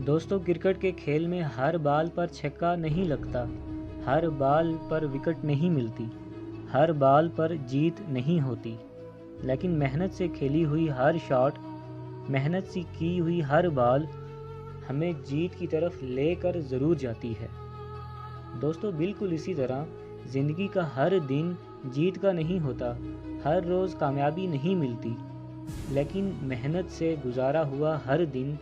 दोस्तों, क्रिकेट के खेल में हर बाल पर छक्का नहीं लगता, हर बाल पर विकेट नहीं मिलती, हर बाल पर जीत नहीं होती। लेकिन मेहनत से खेली हुई हर शॉट, मेहनत से की हुई हर बाल हमें जीत की तरफ लेकर ज़रूर जाती है। दोस्तों, बिल्कुल इसी तरह ज़िंदगी का हर दिन जीत का नहीं होता, हर रोज़ कामयाबी नहीं मिलती, लेकिन मेहनत से गुजारा हुआ हर दिन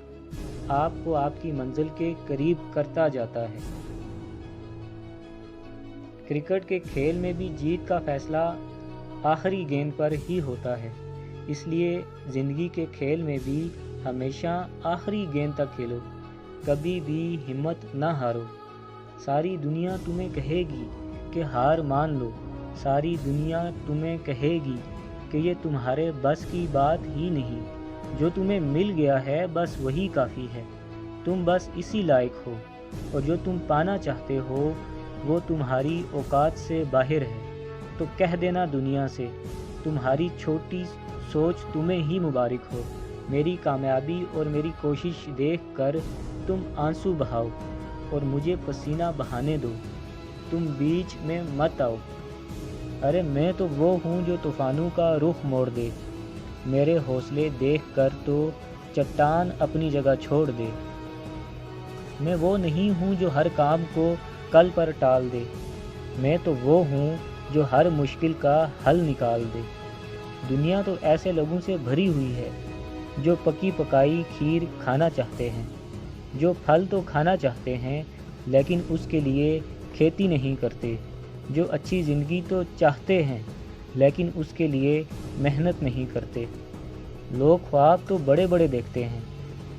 आपको आपकी मंजिल के करीब करता जाता है। क्रिकेट के खेल में भी जीत का फैसला आखिरी गेंद पर ही होता है, इसलिए ज़िंदगी के खेल में भी हमेशा आखिरी गेंद तक खेलो, कभी भी हिम्मत ना हारो। सारी दुनिया तुम्हें कहेगी कि हार मान लो, सारी दुनिया तुम्हें कहेगी कि ये तुम्हारे बस की बात ही नहीं, जो तुम्हें मिल गया है बस वही काफ़ी है, तुम बस इसी लायक हो, और जो तुम पाना चाहते हो वो तुम्हारी औकात से बाहर है। तो कह देना दुनिया से, तुम्हारी छोटी सोच तुम्हें ही मुबारक हो। मेरी कामयाबी और मेरी कोशिश देख कर तुम आंसू बहाओ और मुझे पसीना बहाने दो, तुम बीच में मत आओ। अरे मैं तो वो हूँ जो तूफ़ानों का रुख मोड़ दे, मेरे हौसले देख कर तो चट्टान अपनी जगह छोड़ दे। मैं वो नहीं हूँ जो हर काम को कल पर टाल दे, मैं तो वो हूँ जो हर मुश्किल का हल निकाल दे। दुनिया तो ऐसे लोगों से भरी हुई है जो पकी पकाई खीर खाना चाहते हैं, जो फल तो खाना चाहते हैं लेकिन उसके लिए खेती नहीं करते, जो अच्छी ज़िंदगी तो चाहते हैं लेकिन उसके लिए मेहनत नहीं करते। लोग ख्वाब तो बड़े बड़े देखते हैं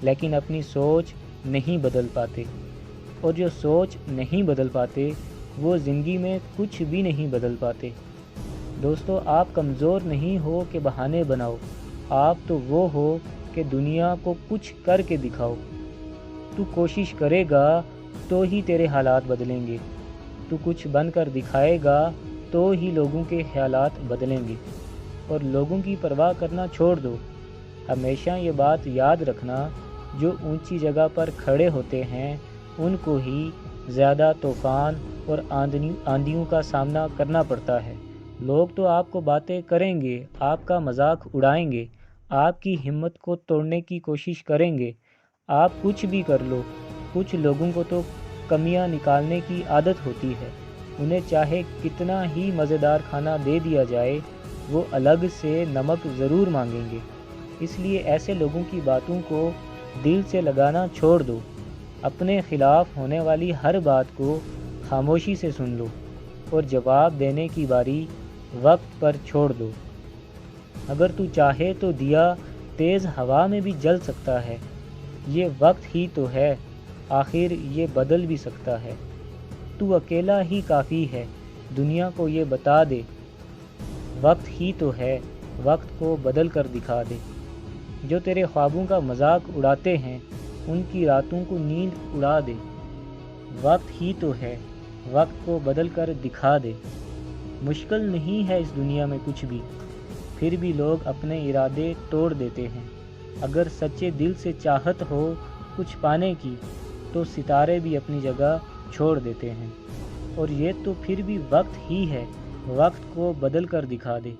लेकिन अपनी सोच नहीं बदल पाते, और जो सोच नहीं बदल पाते वो ज़िंदगी में कुछ भी नहीं बदल पाते। दोस्तों, आप कमज़ोर नहीं हो कि बहाने बनाओ, आप तो वो हो कि दुनिया को कुछ करके दिखाओ। तू कोशिश करेगा तो ही तेरे हालात बदलेंगे, तू कुछ बनकर दिखाएगा तो ही लोगों के ख्यालात बदलेंगे। और लोगों की परवाह करना छोड़ दो। हमेशा ये बात याद रखना, जो ऊंची जगह पर खड़े होते हैं उनको ही ज़्यादा तूफ़ान और आंधियों का सामना करना पड़ता है। लोग तो आपको बातें करेंगे, आपका मजाक उड़ाएंगे, आपकी हिम्मत को तोड़ने की कोशिश करेंगे। आप कुछ भी कर लो, कुछ लोगों को तो कमियां निकालने की आदत होती है, उन्हें चाहे कितना ही मज़ेदार खाना दे दिया जाए वो अलग से नमक ज़रूर मांगेंगे। इसलिए ऐसे लोगों की बातों को दिल से लगाना छोड़ दो। अपने ख़िलाफ़ होने वाली हर बात को खामोशी से सुन लो और जवाब देने की बारी वक्त पर छोड़ दो। अगर तू चाहे तो दिया तेज़ हवा में भी जल सकता है, ये वक्त ही तो है, आखिर ये बदल भी सकता है। तू अकेला ही काफ़ी है, दुनिया को ये बता दे, वक्त ही तो है, वक्त को बदल कर दिखा दे। जो तेरे ख्वाबों का मजाक उड़ाते हैं उनकी रातों को नींद उड़ा दे। वक्त ही तो है, वक्त को बदल कर दिखा दे। मुश्किल नहीं है इस दुनिया में कुछ भी, फिर भी लोग अपने इरादे तोड़ देते हैं। अगर सच्चे दिल से चाहत हो कुछ पाने की तो सितारे भी अपनी जगह छोड़ देते हैं। और ये तो फिर भी वक्त ही है, वक्त को बदल कर दिखा दे।